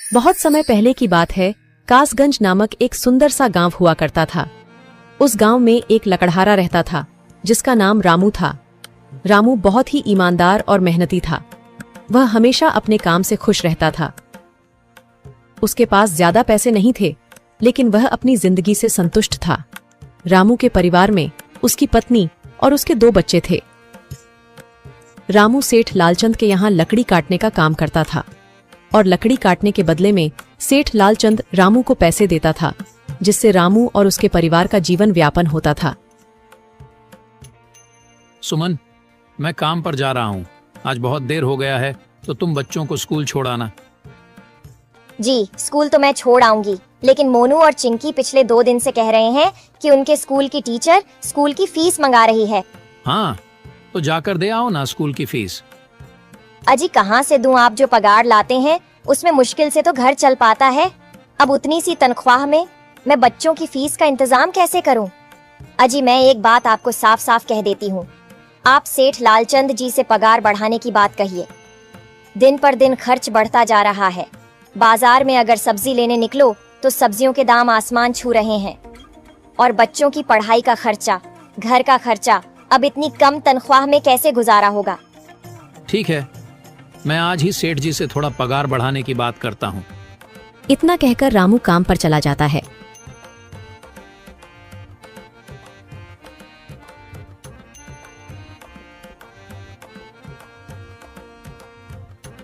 बहुत समय पहले की बात है। कासगंज नामक एक सुंदर सा गांव हुआ करता था। उस गांव में एक लकड़हारा रहता था जिसका नाम रामू था। रामू बहुत ही ईमानदार और मेहनती था। वह हमेशा अपने काम से खुश रहता था। उसके पास ज्यादा पैसे नहीं थे, लेकिन वह अपनी जिंदगी से संतुष्ट था। रामू के परिवार में उसकी पत्नी और उसके 2 बच्चे थे। रामू सेठ लालचंद के यहाँ लकड़ी काटने का काम करता था और लकड़ी काटने के बदले में सेठ लालचंद रामू को पैसे देता था, जिससे रामू और उसके परिवार का जीवन व्यापन होता था। सुमन, मैं काम पर जा रहा हूँ। आज बहुत देर हो गया है, तो तुम बच्चों को स्कूल छोड़ आना। जी, स्कूल तो मैं छोड़ आऊंगी, लेकिन मोनू और चिंकी पिछले 2 दिन से कह रहे हैं कि उनके स्कूल की टीचर स्कूल की फीस मंगा रही है। हाँ, तो जाकर दे आओ ना स्कूल की फीस। अजी कहाँ से दूं? आप जो पगार लाते हैं उसमें मुश्किल से तो घर चल पाता है। अब उतनी सी तनख्वाह में मैं बच्चों की फीस का इंतजाम कैसे करूं? अजी मैं एक बात आपको साफ साफ कह देती हूँ, आप सेठ लालचंद जी से पगार बढ़ाने की बात कहिए। दिन पर दिन खर्च बढ़ता जा रहा है। बाजार में अगर सब्जी लेने निकलो तो सब्जियों के दाम आसमान छू रहे हैं, और बच्चों की पढ़ाई का खर्चा, घर का खर्चा, अब इतनी कम तनख्वाह में कैसे गुजारा होगा? ठीक है, मैं आज ही सेठ जी से थोड़ा पगार बढ़ाने की बात करता हूँ। इतना कहकर रामू काम पर चला जाता है।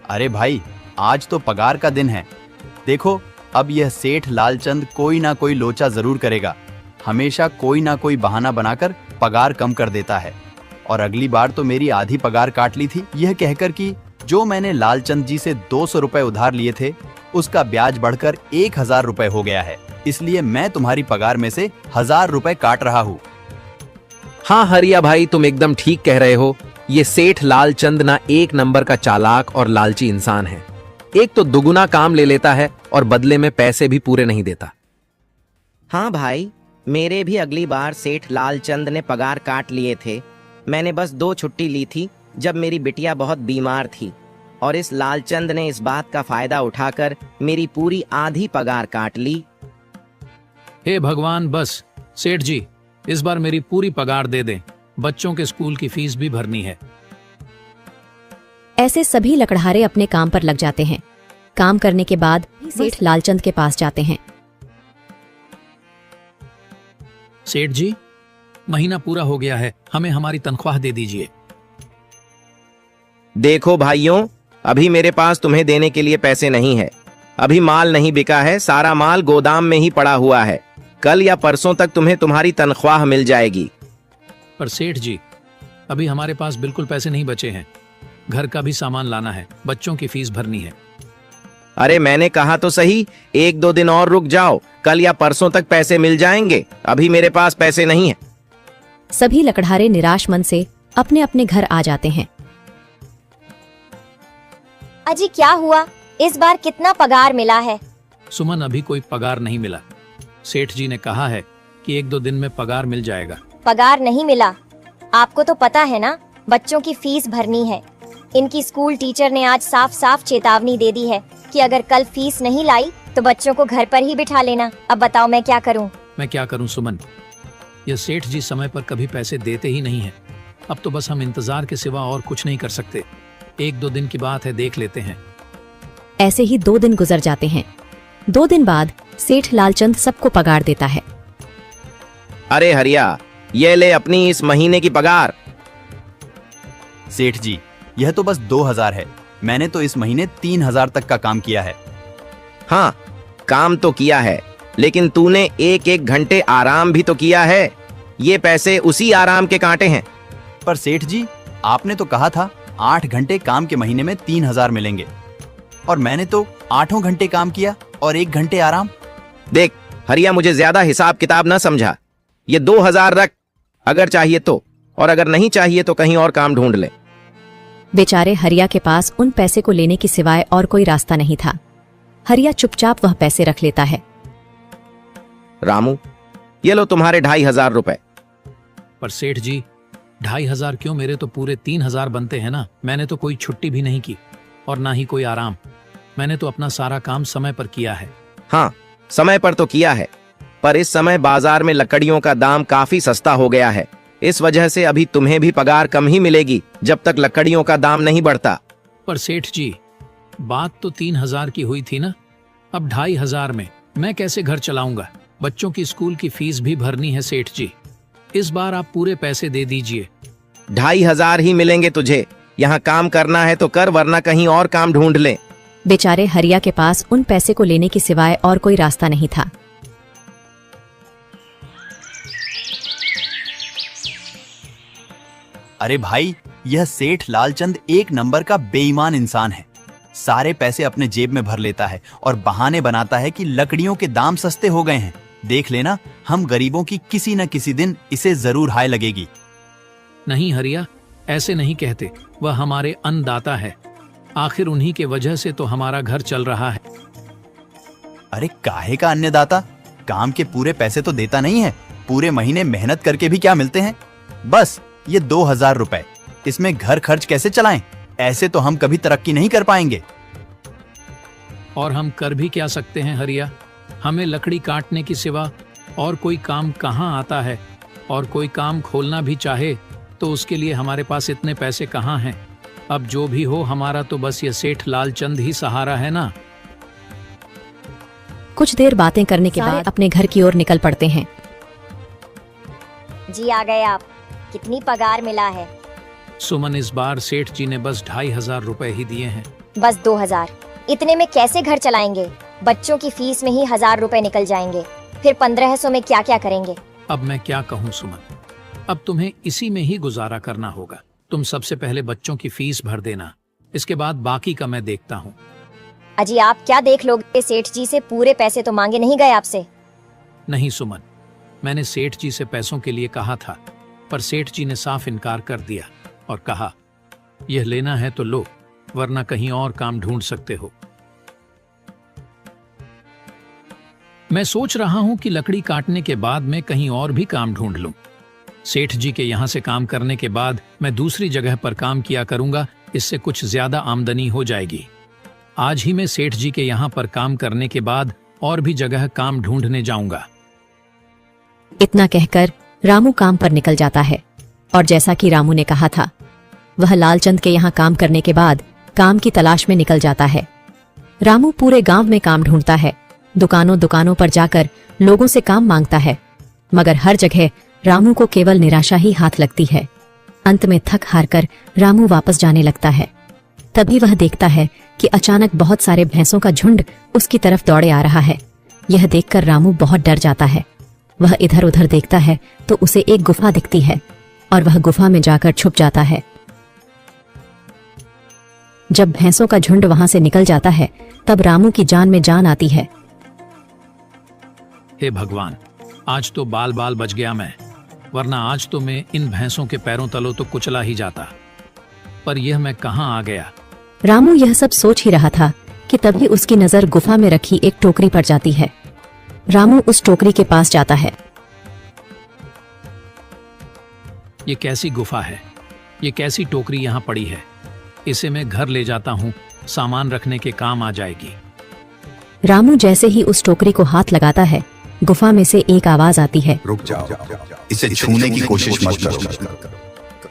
अरे भाई, आज तो पगार का दिन है। देखो, अब यह सेठ लालचंद कोई ना कोई लोचा जरूर करेगा। हमेशा कोई ना कोई बहाना बनाकर पगार कम कर देता है। और अगली बार तो मेरी आधी पगार काट ली थी, यह कहकर कि जो मैंने लालचंद जी से 200 रुपए उधार लिए थे, उसका ब्याज बढ़कर 1000 रुपए हो गया है। इसलिए मैं तुम्हारी पगार में से 1000 रुपए काट रहा हूँ। हाँ हरिया भाई, तुम एकदम ठीक कह रहे हो। ये सेठ लालचंद ना एक नंबर का चालाक और लालची इंसान है। एक तो दुगुना काम ले लेता है और बदले में पैसे भी पूरे नहीं देता। हाँ भाई, मेरे भी अगली बार सेठ लालचंद ने पगार काट लिए थे। मैंने बस 2 छुट्टी ली थी जब मेरी बिटिया बहुत बीमार थी, और इस लालचंद ने इस बात का फायदा उठाकर मेरी पूरी आधी पगार काट ली। हे भगवान, बस सेठ जी, इस बार मेरी पूरी पगार दे दें। बच्चों के स्कूल की फीस भी भरनी है। ऐसे सभी लकड़हारे अपने काम पर लग जाते हैं। काम करने के बाद सेठ लालचंद के पास जाते हैं। सेठ जी, महीना पूरा हो गया है, हमें हमारी तनख्वाह दे दीजिए। देखो भाइयों, अभी मेरे पास तुम्हें देने के लिए पैसे नहीं है। अभी माल नहीं बिका है, सारा माल गोदाम में ही पड़ा हुआ है। कल या परसों तक तुम्हें तुम्हारी तनख्वाह मिल जाएगी। पर सेठ जी, अभी हमारे पास बिल्कुल पैसे नहीं बचे हैं। घर का भी सामान लाना है, बच्चों की फीस भरनी है। अरे मैंने कहा तो सही, 1-2 दिन और रुक जाओ, कल या परसों तक पैसे मिल जाएंगे। अभी मेरे पास पैसे नहीं है। सभी लकड़हारे निराश मन से अपने अपने घर आ जाते हैं। अजी क्या हुआ? इस बार कितना पगार मिला है? सुमन, अभी कोई पगार नहीं मिला। सेठ जी ने कहा है कि 1-2 दिन में पगार मिल जाएगा। पगार नहीं मिला? आपको तो पता है ना, बच्चों की फीस भरनी है। इनकी स्कूल टीचर ने आज साफ साफ चेतावनी दे दी है कि अगर कल फीस नहीं लाई तो बच्चों को घर पर ही बिठा लेना। अब बताओ मैं क्या करूं? मैं क्या करूं सुमन, ये सेठ जी समय पर कभी पैसे देते ही नहीं है। अब तो बस हम इंतजार के सिवा और कुछ नहीं कर सकते। 1-2 दिन की बात है, देख लेते हैं। ऐसे ही 2 दिन गुजर जाते हैं। 2 दिन बाद सेठ लालचंद सबको पगार देता है। अरे हरिया, ये ले अपनी इस महीने की पगार। सेठ जी, यह तो बस 2000 है। मैंने तो इस महीने 3000 तक का काम किया है। हाँ, काम तो किया है, लेकिन तूने 1-1 घंटे आराम भी तो किया है। ये पैसे उसी आराम के कांटे हैं। पर सेठ जी, आपने तो कहा था 8 घंटे काम के महीने में 3000 मिलेंगे, और मैंने तो 8 घंटे काम किया और 1 घंटे आराम। देख हरिया, मुझे ज्यादा हिसाब किताब ना समझा। ये 2000 रख, अगर चाहिए तो, और अगर नहीं चाहिए तो कहीं और काम ढूंढ ले। बेचारे हरिया के पास उन पैसे को लेने की सिवाय और कोई रास्ता नहीं था। हरिया चुपचाप वह पैसे रख लेता है। रामू, ये लो तुम्हारे 2500 रुपए। पर सेठ जी, 2500 क्यों? मेरे तो पूरे 3000 बनते हैं ना। मैंने तो कोई छुट्टी भी नहीं की और ना ही कोई आराम। मैंने तो अपना सारा काम समय पर किया है। हाँ, समय पर तो किया है, पर इस समय बाजार में लकड़ियों का दाम काफी सस्ता हो गया है। इस वजह से अभी तुम्हें भी पगार कम ही मिलेगी जब तक लकड़ियों का दाम नहीं बढ़ता। पर सेठ जी, बात तो 3,000 की हुई थी ना, अब 2,500 में मैं कैसे घर चलाऊंगा? बच्चों की स्कूल की फीस भी भरनी है सेठ जी। इस बार आप पूरे पैसे दे दीजिए। 2,500 ही मिलेंगे तुझे। यहाँ काम करना है तो कर, वरना कहीं और काम ढूंढ ले। बेचारे हरिया के पास उन पैसे को लेने के सिवाय और कोई रास्ता नहीं था। अरे भाई, यह सेठ लालचंद एक नंबर का बेईमान इंसान है। सारे पैसे अपने जेब में भर लेता है और बहाने बनाता है कि लकड़ियों के दाम सस्ते हो गए हैं। देख लेना, हम गरीबों की किसी न किसी दिन इसे जरूर हाय लगेगी। नहीं हरिया, ऐसे नहीं कहते। वह हमारे अन्नदाता है। आखिर उन्हीं के वजह से तो हमारा घर चल रहा है। अरे काहे का अन्नदाता? काम के पूरे पैसे तो देता नहीं है। पूरे महीने मेहनत करके भी क्या मिलते हैं? बस ये 2,000 रुपए। इसमें घर खर्च कैसे चलाएं? ऐसे तो हम कभी तरक्की नहीं कर पाएंगे। और हम कर भी क्या सकते हैं हरिया? हमें लकड़ी काटने की सिवा और कोई काम कहाँ आता है? और कोई काम खोलना भी चाहे तो उसके लिए हमारे पास इतने पैसे कहाँ हैं? अब जो भी हो, हमारा तो बस ये सेठ लालचंद ही सहारा है ना। कुछ देर बातें करने के बाद अपने घर की ओर निकल पड़ते हैं। जी आ गए आप। कितनी पगार मिला है? सुमन, इस बार सेठ जी ने बस 2,500 रुपए ही दिए हैं। बस 2,000? इतने में कैसे घर चलाएंगे? बच्चों की फीस में ही 1,000 रुपए निकल जाएंगे। फिर 1,500 में क्या क्या करेंगे? अब मैं क्या कहूँ सुमन, अब तुम्हें इसी में ही गुजारा करना होगा। तुम सबसे पहले बच्चों की फीस भर देना, इसके बाद बाकी का मैं देखता हूँ। अजी आप क्या देख लोगे? सेठ जी से पूरे पैसे तो मांगे नहीं गए आपसे? नहीं सुमन, मैंने सेठ जी से पैसों के लिए कहा था, पर सेठ जी ने साफ इनकार कर दिया और कहा, यह लेना है तो लो, वरना कहीं और काम ढूंढ सकते हो। मैं सोच रहा हूं कि लकड़ी काटने के बाद मैं कहीं और भी काम ढूंढ लूं। सेठ जी के यहां से काम करने के बाद मैं दूसरी जगह पर काम किया करूंगा, इससे कुछ ज्यादा आमदनी हो जाएगी। आज ही मैं सेठ जी के यहां पर काम करने के बाद और भी जगह काम ढूंढने जाऊंगा। इतना कहकर रामू काम पर निकल जाता है और जैसा कि रामू ने कहा था, वह लालचंद के यहाँ काम करने के बाद काम की तलाश में निकल जाता है। रामू पूरे गांव में काम ढूंढता है, दुकानों दुकानों पर जाकर लोगों से काम मांगता है, मगर हर जगह रामू को केवल निराशा ही हाथ लगती है। अंत में थक हार कर रामू वापस जाने लगता है। तभी वह देखता है कि अचानक बहुत सारे भैंसों का झुंड उसकी तरफ दौड़े आ रहा है। यह देखकर रामू बहुत डर जाता है। वह इधर उधर देखता है तो उसे एक गुफा दिखती है और वह गुफा में जाकर छुप जाता है। जब भैंसों का झुंड वहां से निकल जाता है तब रामू की जान में जान आती है। हे भगवान, आज तो बाल बाल बच गया मैं, वरना आज तो मैं इन भैंसों के पैरों तलों तो कुचला ही जाता। पर यह मैं कहाँ आ गया? रामू यह सब सोच ही रहा था कि तभी उसकी नजर गुफा में रखी एक टोकरी पर जाती है। रामू उस टोकरी के पास जाता है। ये कैसी गुफा है? ये कैसी टोकरी यहाँ पड़ी है? इसे मैं घर ले जाता हूँ, सामान रखने के काम आ जाएगी। रामू जैसे ही उस टोकरी को हाथ लगाता है, गुफा में से एक आवाज आती है, रुक जाओ, इसे छूने की कोशिश मत करो।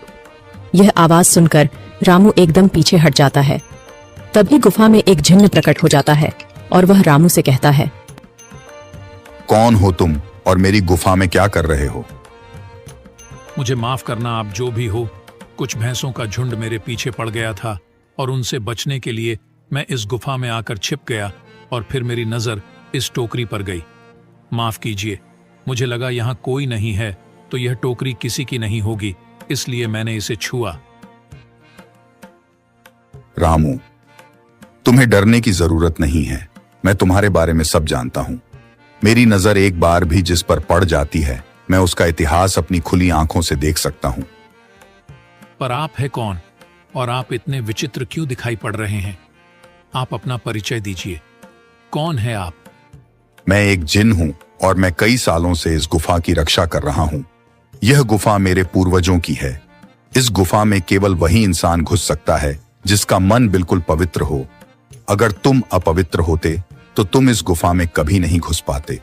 यह आवाज सुनकर रामू एकदम पीछे हट जाता है। तभी गुफा में एक जिन्न प्रकट हो जाता है और वह रामू से कहता है, कौन हो तुम और मेरी गुफा में क्या कर रहे हो? मुझे माफ करना, आप जो भी हो। कुछ भैंसों का झुंड मेरे पीछे पड़ गया था और उनसे बचने के लिए मैं इस गुफा में आकर छिप गया और फिर मेरी नजर इस टोकरी पर गई। माफ कीजिए, मुझे लगा यहाँ कोई नहीं है तो यह टोकरी किसी की नहीं होगी, इसलिए मैंने इसे छुआ। रामू, तुम्हें डरने की जरूरत नहीं है। मैं तुम्हारे बारे में सब जानता हूँ। मेरी नजर एक बार भी जिस पर पड़ जाती है, मैं उसका इतिहास अपनी खुली आंखों से देख सकता हूँ। पर आप है कौन और आप इतने विचित्र क्यों दिखाई पड़ रहे हैं? आप अपना परिचय दीजिए। कौन है आप? मैं एक जिन हूं और मैं कई सालों से इस गुफा की रक्षा कर रहा हूं। यह गुफा मेरे पूर्वजों की है। इस गुफा में केवल वही इंसान घुस सकता है जिसका मन बिल्कुल पवित्र हो। अगर तुम अपवित्र होते तो तुम इस गुफा में कभी नहीं घुस पाते।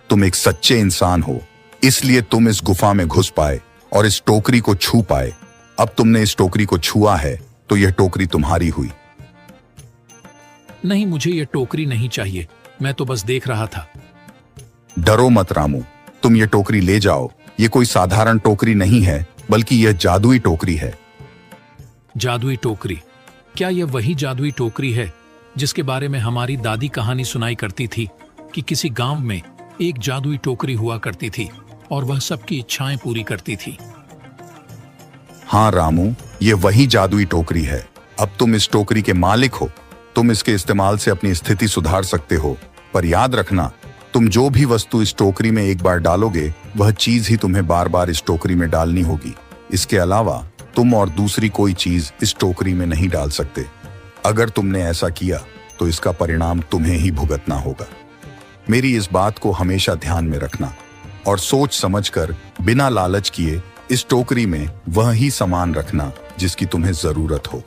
तुम एक सच्चे इंसान हो, इसलिए तुम इस गुफा में घुस पाए और इस टोकरी को छू पाए। अब तुमने इस टोकरी को छुआ है तो यह टोकरी तुम्हारी हुई। नहीं, मुझे ये टोकरी नहीं चाहिए, मैं तो बस देख रहा था। डरो मत रामू, तुम ये टोकरी ले जाओ। ये कोई साधारण टोकरी नहीं है, बल्कि यह जादुई टोकरी है। जादुई टोकरी? क्या यह वही जादुई टोकरी है जिसके बारे में हमारी दादी कहानी सुनाई करती थी कि किसी गांव में एक जादुई टोकरी हुआ करती थी और वह सबकी इच्छाएं पूरी करती थी? हाँ रामू, ये वही जादुई टोकरी है। अब तुम इस टोकरी के मालिक हो। तुम इसके इस्तेमाल से अपनी स्थिति सुधार सकते हो, पर याद रखना, तुम जो भी वस्तु इस टोकरी में एक बार डालोगे, वह चीज ही तुम्हें बार बार इस टोकरी में डालनी होगी। इसके अलावा तुम और दूसरी कोई चीज इस टोकरी में नहीं डाल सकते। अगर तुमने ऐसा किया तो इसका परिणाम तुम्हें ही भुगतना होगा। मेरी इस बात को हमेशा ध्यान में रखना और सोच समझकर बिना लालच किए इस टोकरी में वह ही सामान रखना जिसकी तुम्हें जरूरत हो।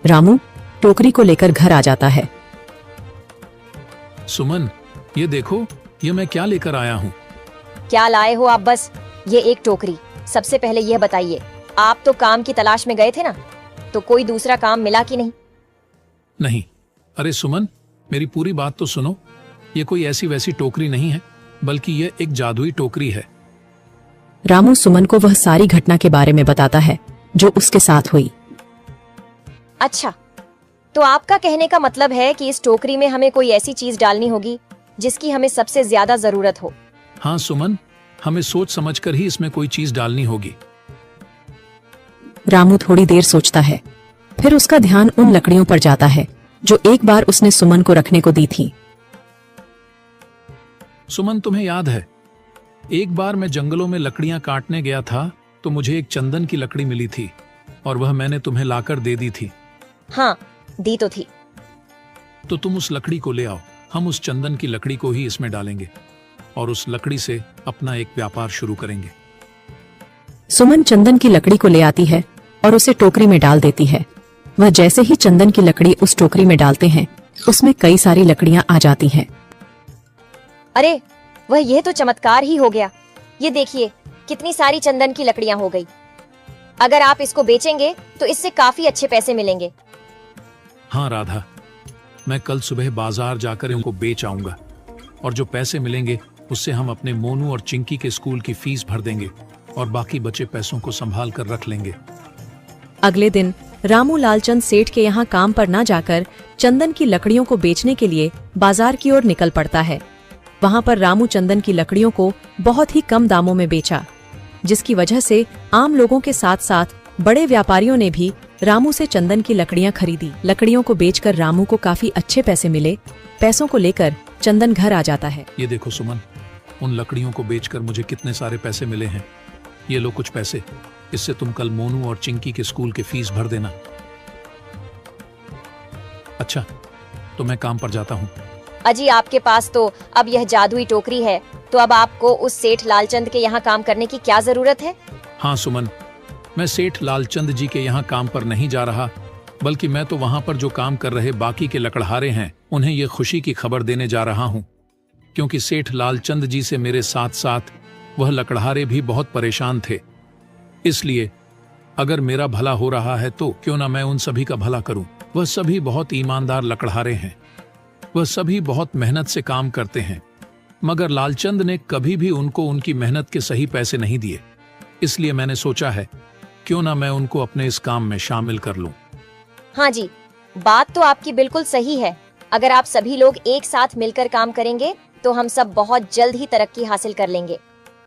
रामू टोकरी को लेकर घर आ जाता है। सुमन, ये देखो, ये मैं क्या लेकर आया हूँ। क्या लाए हो आप? बस ये एक टोकरी। सबसे पहले यह बताइए, आप तो काम की तलाश में गए थे ना, तो कोई दूसरा काम मिला कि नहीं? नहीं। अरे सुमन, मेरी पूरी बात तो सुनो। ये कोई ऐसी वैसी टोकरी नहीं है, बल्कि ये एक जादुई टोकरी है। रामू सुमन को वह सारी घटना के बारे में बताता है जो उसके साथ हुई। अच्छा, तो आपका कहने का मतलब है कि इस टोकरी में हमें कोई ऐसी चीज डालनी होगी जिसकी हमें सबसे ज्यादा जरूरत हो। हाँ सुमन, हमें सोच समझकर ही इसमें कोई चीज डालनी होगी। रामू थोड़ी देर सोचता है, फिर उसका ध्यान उन लकड़ियों पर जाता है जो एक बार उसने सुमन को रखने को दी थी। सुमन, तुम्हें याद है, एक बार मैं जंगलों में लकड़ियां काटने गया था तो मुझे एक चंदन की लकड़ी मिली थी और वह मैंने तुम्हें लाकर दे दी थी। हाँ, दी तो थी। तो तुम उस लकड़ी को ले आओ। हम उस चंदन की लकड़ी को ही इसमें डालेंगे और उस लकड़ी से अपना एक व्यापार शुरू करेंगे। सुमन चंदन की लकड़ी को ले आती है और उसे टोकरी में डाल देती है। वह जैसे ही चंदन की लकड़ी उस टोकरी में डालते हैं, उसमें कई सारी लकड़ियां आ जाती हैं। अरे वह, यह तो चमत्कार ही हो गया। ये देखिए, कितनी सारी चंदन की लकड़ियां हो गई। अगर आप इसको बेचेंगे तो इससे काफी अच्छे पैसे मिलेंगे। हाँ राधा, मैं कल सुबह बाजार जाकर इनको बेच आऊंगा और जो पैसे मिलेंगे उससे हम अपने मोनू और चिंकी के स्कूल की फीस भर देंगे और बाकी बचे पैसों को संभाल कर रख लेंगे। अगले दिन रामू लालचंद सेठ के यहाँ काम पर न जाकर चंदन की लकड़ियों को बेचने के लिए बाजार की ओर निकल पड़ता है। वहाँ पर रामू चंदन की लकड़ियों को बहुत ही कम दामों में बेचा, जिसकी वजह से आम लोगों के साथ साथ बड़े व्यापारियों ने भी रामू से चंदन की लकड़ियां खरीदी। लकड़ियों को बेचकर रामू को काफी अच्छे पैसे मिले। पैसों को लेकर चंदन घर आ जाता है। ये देखो सुमन, उन लकड़ियों को बेचकर मुझे कितने सारे पैसे मिले हैं। ये लो कुछ पैसे, इससे तुम कल मोनू और चिंकी के स्कूल के फीस भर देना। अच्छा, तो मैं काम पर जाता हूँ। अजी, आपके पास तो अब यह जादुई टोकरी है, तो अब आपको उस सेठ लालचंद के यहाँ काम करने की क्या जरूरत है? हाँ सुमन, मैं सेठ लालचंद जी के यहाँ काम पर नहीं जा रहा, बल्कि मैं तो वहाँ पर जो काम कर रहे बाकी के लकड़हारे हैं उन्हें ये खुशी की खबर देने जा रहा हूँ, क्योंकि सेठ लालचंद जी से मेरे साथ साथ वह लकड़हारे भी बहुत परेशान थे। इसलिए अगर मेरा भला हो रहा है तो क्यों ना मैं उन सभी का भला करूं। वह सभी बहुत ईमानदार लकड़हारे हैं, वह सभी बहुत मेहनत से काम करते हैं, मगर लालचंद ने कभी भी उनको उनकी मेहनत के सही पैसे नहीं दिए। इसलिए मैंने सोचा है क्यों ना मैं उनको अपने इस काम में शामिल कर लूं। हाँ जी, बात तो आपकी बिल्कुल सही है। अगर आप सभी लोग एक साथ मिलकर काम करेंगे तो हम सब बहुत जल्द ही तरक्की हासिल कर लेंगे।